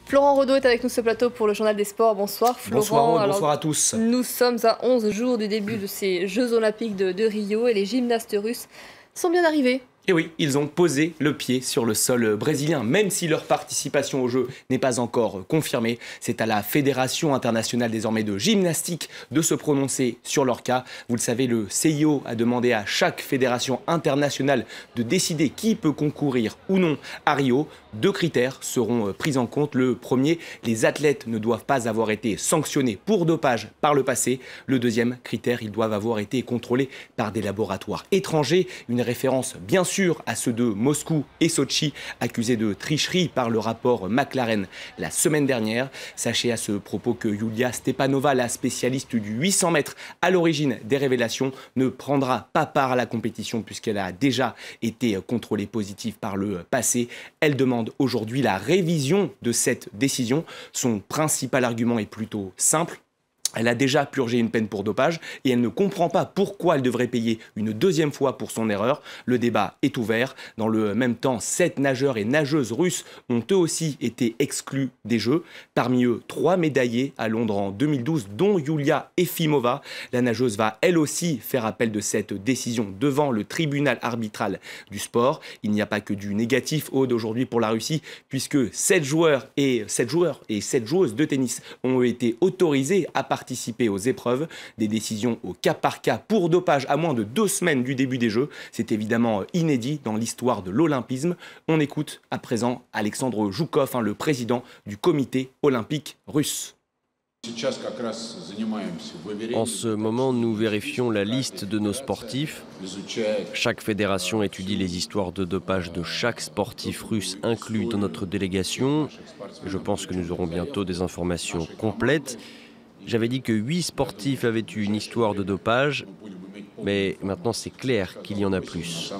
Florent Rodeau est avec nous ce plateau pour le Journal des Sports. Bonsoir Florent. Bonsoir, bonsoir à tous. Nous sommes à 11 jours du début de ces Jeux Olympiques de Rio et les gymnastes russes sont bien arrivés. Et oui, ils ont posé le pied sur le sol brésilien, même si leur participation aux Jeux n'est pas encore confirmée. C'est à la Fédération internationale désormais de gymnastique de se prononcer sur leur cas. Vous le savez, le CIO a demandé à chaque fédération internationale de décider qui peut concourir ou non à Rio. 2 critères seront pris en compte. Le premier, les athlètes ne doivent pas avoir été sanctionnés pour dopage par le passé. Le deuxième critère, ils doivent avoir été contrôlés par des laboratoires étrangers. Une référence bien sûr à ceux de Moscou et Sochi, accusés de tricherie par le rapport McLaren la semaine dernière. Sachez à ce propos que Yulia Stepanova, la spécialiste du 800 mètres à l'origine des révélations, ne prendra pas part à la compétition puisqu'elle a déjà été contrôlée positive par le passé. Elle demande aujourd'hui la révision de cette décision. Son principal argument est plutôt simple. Elle a déjà purgé une peine pour dopage et elle ne comprend pas pourquoi elle devrait payer une deuxième fois pour son erreur. Le débat est ouvert. Dans le même temps, 7 nageurs et nageuses russes ont eux aussi été exclus des Jeux. Parmi eux, 3 médaillés à Londres en 2012, dont Yulia Efimova. La nageuse va elle aussi faire appel de cette décision devant le tribunal arbitral du sport. Il n'y a pas que du négatif aujourd'hui pour la Russie, puisque 7 joueurs et 7 joueuses de tennis ont été autorisés à participer aux épreuves, des décisions au cas par cas pour dopage à moins de 2 semaines du début des Jeux. C'est évidemment inédit dans l'histoire de l'olympisme. On écoute à présent Alexandre Joukov, le président du comité olympique russe. En ce moment, nous vérifions la liste de nos sportifs. Chaque fédération étudie les histoires de dopage de chaque sportif russe inclus dans notre délégation. Je pense que nous aurons bientôt des informations complètes. J'avais dit que 8 sportifs avaient eu une histoire de dopage, mais maintenant c'est clair qu'il y en a plus.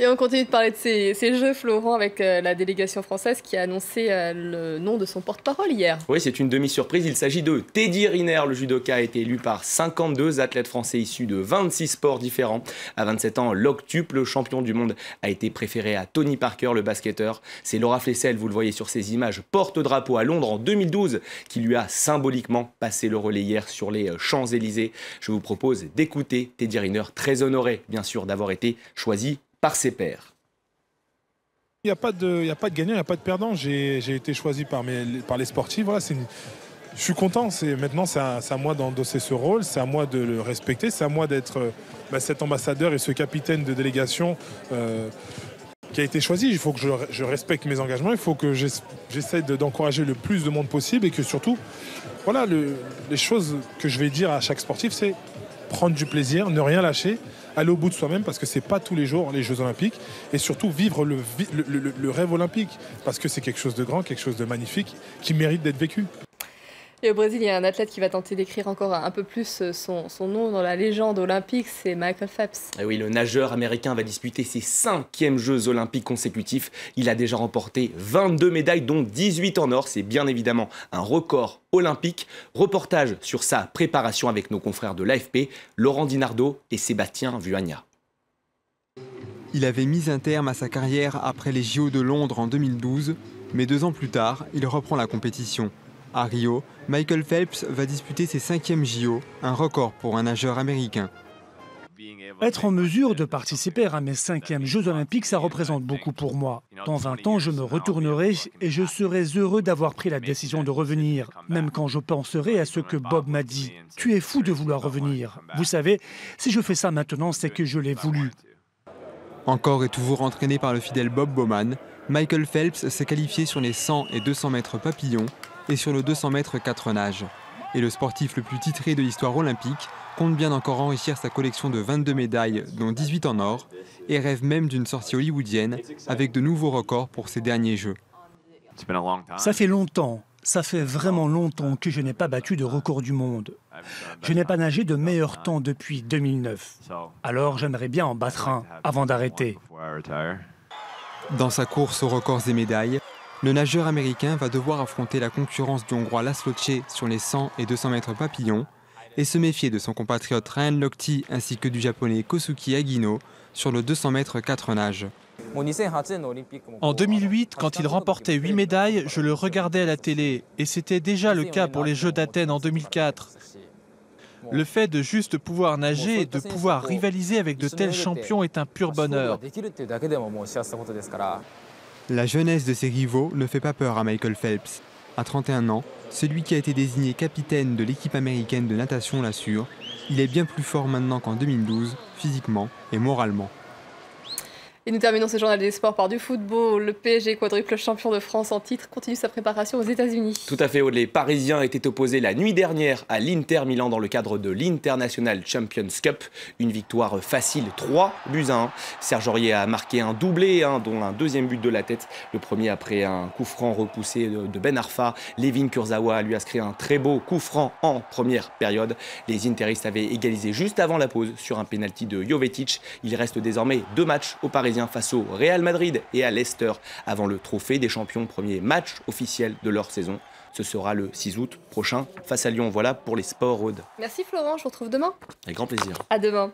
Et on continue de parler de ces Jeux, Florent, avec la délégation française qui a annoncé le nom de son porte-parole hier. Oui, c'est une demi-surprise. Il s'agit de Teddy Riner. Le judoka a été élu par 52 athlètes français issus de 26 sports différents. À 27 ans, l'octuple champion du monde a été préféré à Tony Parker, le basketteur. C'est Laura Flessel, vous le voyez sur ces images, porte-drapeau à Londres en 2012, qui lui a symboliquement passé le relais hier sur les Champs-Élysées. Je vous propose d'écouter Teddy Riner, très honoré, bien sûr, d'avoir été choisi par ses pairs. Il n'y a pas de gagnant, il n'y a pas de perdant. J'ai été choisi par les sportifs. Voilà, je suis content. Maintenant, c'est à moi d'endosser ce rôle, c'est à moi de le respecter, c'est à moi d'être cet ambassadeur et ce capitaine de délégation qui a été choisi. Il faut que je respecte mes engagements, il faut que j'essaie d'encourager le plus de monde possible et que surtout, voilà, les choses que je vais dire à chaque sportif, c'est prendre du plaisir, ne rien lâcher, aller au bout de soi-même parce que c'est pas tous les jours les Jeux Olympiques et surtout vivre le rêve olympique parce que c'est quelque chose de grand, quelque chose de magnifique qui mérite d'être vécu. Et au Brésil, il y a un athlète qui va tenter d'écrire encore un peu plus son nom dans la légende olympique, c'est Michael Phelps. Et oui, le nageur américain va disputer ses 5e Jeux olympiques consécutifs. Il a déjà remporté 22 médailles, dont 18 en or. C'est bien évidemment un record olympique. Reportage sur sa préparation avec nos confrères de l'AFP, Laurent Dinardo et Sébastien Vuagna. Il avait mis un terme à sa carrière après les JO de Londres en 2012, mais 2 ans plus tard, il reprend la compétition. À Rio, Michael Phelps va disputer ses 5e JO, un record pour un nageur américain. Être en mesure de participer à mes 5e Jeux Olympiques, ça représente beaucoup pour moi. Dans 20 ans, je me retournerai et je serai heureux d'avoir pris la décision de revenir, même quand je penserai à ce que Bob m'a dit. Tu es fou de vouloir revenir. Vous savez, si je fais ça maintenant, c'est que je l'ai voulu. Encore et toujours entraîné par le fidèle Bob Bowman, Michael Phelps s'est qualifié sur les 100 et 200 mètres papillon et sur le 200 mètres 4 nages. Et le sportif le plus titré de l'histoire olympique compte bien encore enrichir sa collection de 22 médailles, dont 18 en or, et rêve même d'une sortie hollywoodienne avec de nouveaux records pour ses derniers Jeux. Ça fait longtemps, ça fait vraiment longtemps que je n'ai pas battu de record du monde. Je n'ai pas nagé de meilleur temps depuis 2009. Alors j'aimerais bien en battre un avant d'arrêter. Dans sa course aux records et médailles, le nageur américain va devoir affronter la concurrence du Hongrois Laszlo Tse sur les 100 et 200 mètres papillon et se méfier de son compatriote Ryan Lochte ainsi que du Japonais Kosuke Agino sur le 200 mètres 4 nages. En 2008, quand il remportait 8 médailles, je le regardais à la télé. Et c'était déjà le cas pour les Jeux d'Athènes en 2004. Le fait de juste pouvoir nager et de pouvoir rivaliser avec de tels champions est un pur bonheur. La jeunesse de ses rivaux ne fait pas peur à Michael Phelps. À 31 ans, celui qui a été désigné capitaine de l'équipe américaine de natation l'assure. Il est bien plus fort maintenant qu'en 2012, physiquement et moralement. Et nous terminons ce journal des sports par du football. Le PSG, quadruple champion de France en titre, continue sa préparation aux États-Unis. Tout à fait, Aude. Les Parisiens étaient opposés la nuit dernière à l'Inter Milan dans le cadre de l'International Champions Cup. Une victoire facile, 3-1. Serge Aurier a marqué un doublé, dont un deuxième but de la tête. Le premier après un coup franc repoussé de Ben Arfa. Levin Kurzawa lui a inscrit un très beau coup franc en première période. Les Interistes avaient égalisé juste avant la pause sur un pénalty de Jovetic. Il reste désormais 2 matchs aux Parisiens face au Real Madrid et à Leicester avant le trophée des champions, premier match officiel de leur saison. Ce sera le 6 août prochain face à Lyon. Voilà pour les sports, Aude. Merci Florent, je vous retrouve demain. Avec grand plaisir. À demain.